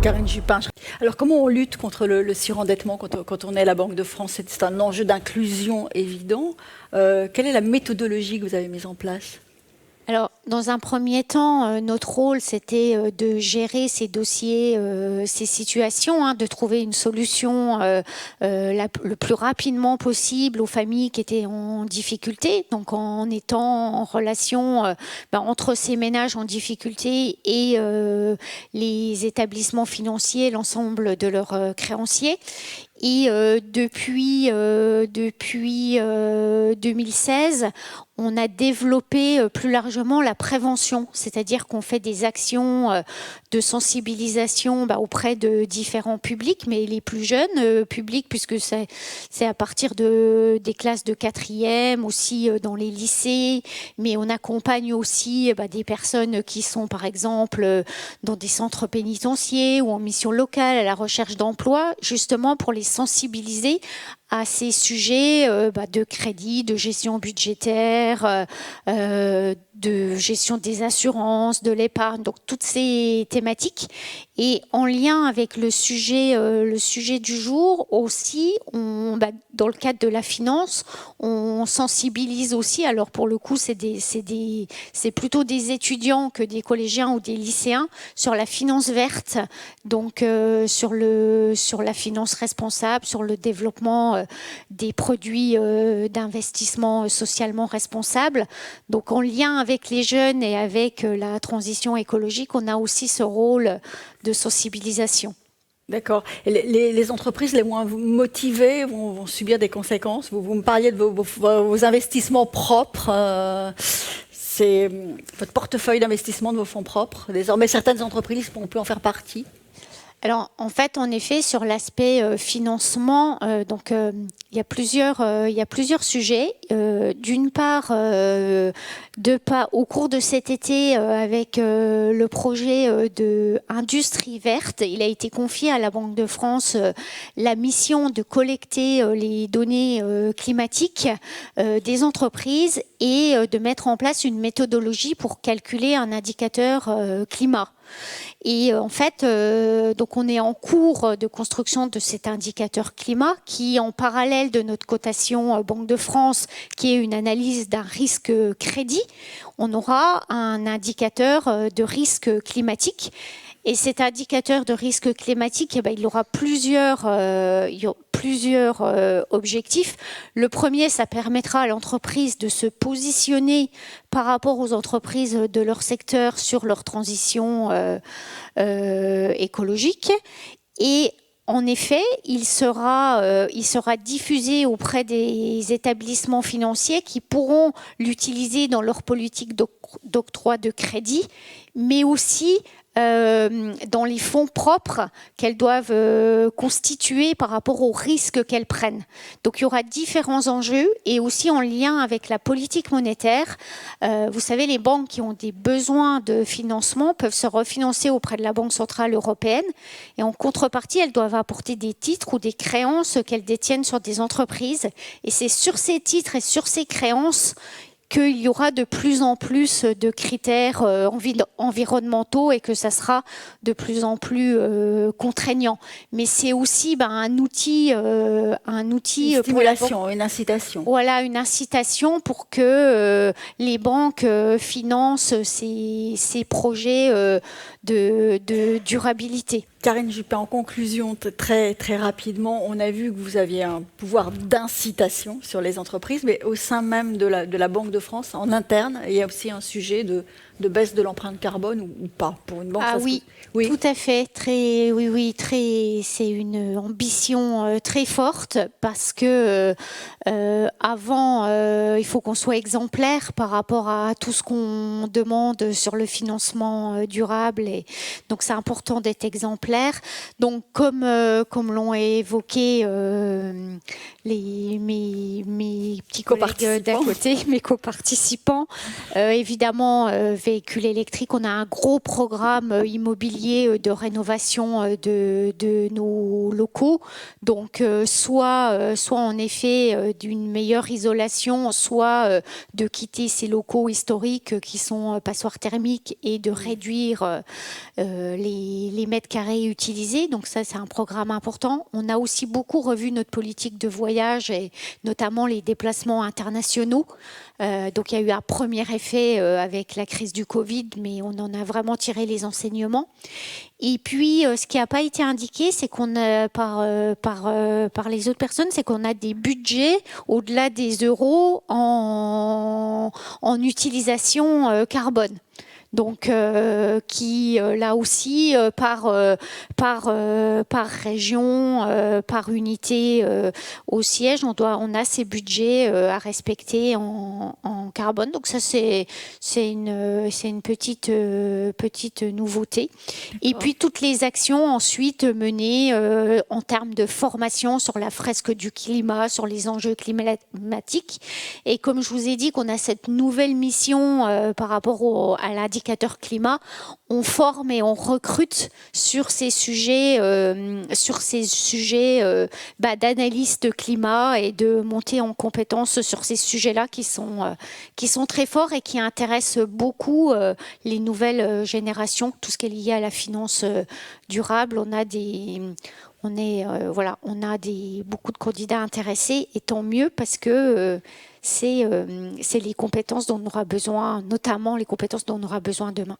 Karine Jupin. Alors, comment on lutte contre le surendettement quand on est à la Banque de France? C'est un enjeu d'inclusion évident. Quelle est la méthodologie que vous avez mise en place? Alors, dans un premier temps, notre rôle, c'était de gérer ces dossiers, ces situations, de trouver une solution le plus rapidement possible aux familles qui étaient en difficulté. Donc, en étant en relation entre ces ménages en difficulté et les établissements financiers, l'ensemble de leurs créanciers. Et depuis 2016, on a développé plus largement la prévention, c'est-à-dire qu'on fait des actions de sensibilisation auprès de différents publics, mais les plus jeunes publics, puisque c'est à partir des classes de 4e, aussi dans les lycées, mais on accompagne aussi des personnes qui sont par exemple dans des centres pénitentiaires ou en mission locale à la recherche d'emploi, justement pour les sensibiliser à ces sujets de crédit, de gestion budgétaire, de gestion des assurances, de l'épargne, donc toutes ces thématiques. Et en lien avec le sujet du jour aussi, dans le cadre de la finance, on sensibilise aussi. Alors pour le coup, c'est plutôt des étudiants que des collégiens ou des lycéens sur la finance verte, donc sur la finance responsable, sur le développement des produits d'investissement socialement responsables. Donc en lien avec les jeunes et avec la transition écologique, on a aussi ce rôle de sensibilisation. D'accord. Et les entreprises les moins motivées vont subir des conséquences. Vous me parliez de vos investissements propres. C'est votre portefeuille d'investissement de vos fonds propres. Désormais, certaines entreprises peut en faire partie. Alors, en fait, en effet, sur l'aspect financement, il y a plusieurs sujets. D'une part, au cours de cet été, avec le projet de Industrie verte, il a été confié à la Banque de France la mission de collecter les données climatiques des entreprises et de mettre en place une méthodologie pour calculer un indicateur climat. Et en fait, donc on est en cours de construction de cet indicateur climat qui, en parallèle de notre cotation Banque de France, qui est une analyse d'un risque crédit, on aura un indicateur de risque climatique. Et cet indicateur de risque climatique, il aura plusieurs objectifs. Le premier, ça permettra à l'entreprise de se positionner par rapport aux entreprises de leur secteur sur leur transition écologique. Et en effet, il sera diffusé auprès des établissements financiers qui pourront l'utiliser dans leur politique d'octroi de crédit, mais aussi dans les fonds propres qu'elles doivent constituer par rapport aux risques qu'elles prennent. Donc il y aura différents enjeux et aussi en lien avec la politique monétaire. Vous savez, les banques qui ont des besoins de financement peuvent se refinancer auprès de la Banque centrale européenne et en contrepartie, elles doivent apporter des titres ou des créances qu'elles détiennent sur des entreprises. Et c'est sur ces titres et sur ces créances qu'il y aura de plus en plus de critères environnementaux et que ça sera de plus en plus contraignant. Mais c'est aussi un outil une stimulation, une incitation. Voilà, une incitation pour que les banques financent ces projets de durabilité. Karine Jupin, en conclusion, très, très rapidement, on a vu que vous aviez un pouvoir d'incitation sur les entreprises, mais au sein même de la Banque de France, en interne, il y a aussi un sujet de baisse de l'empreinte carbone ou pas pour une banque. Oui, tout à fait. C'est une ambition très forte parce que avant, il faut qu'on soit exemplaire par rapport à tout ce qu'on demande sur le financement durable. Et donc, c'est important d'être exemplaire. Donc, comme l'ont évoqué mes petits collègues d'à côté, mes coparticipants, évidemment, véhicules électriques, on a un gros programme immobilier de rénovation de nos locaux. Donc, soit en effet d'une meilleure isolation, soit de quitter ces locaux historiques qui sont passoires thermiques et de réduire les mètres carrés réutiliser. Donc ça, c'est un programme important. On a aussi beaucoup revu notre politique de voyage et notamment les déplacements internationaux. Donc il y a eu un premier effet avec la crise du Covid, mais on en a vraiment tiré les enseignements. Et puis, ce qui n'a pas été indiqué, c'est qu'on a, par les autres personnes, c'est qu'on a des budgets au-delà des euros en utilisation carbone. Donc, qui là aussi par région, par unité au siège, on a ces budgets à respecter en carbone. Donc ça c'est une petite nouveauté. Et puis toutes les actions ensuite menées en termes de formation sur la fresque du climat, sur les enjeux climatiques. Et comme je vous ai dit qu'on a cette nouvelle mission par rapport à l'indicateur climat, on forme et on recrute sur ces sujets d'analystes climat et de montée en compétences sur ces sujets-là qui sont très forts et qui intéressent beaucoup les nouvelles générations, tout ce qui est lié à la finance durable. On a beaucoup de candidats intéressés et tant mieux parce que c'est les compétences dont on aura besoin, notamment les compétences dont on aura besoin demain.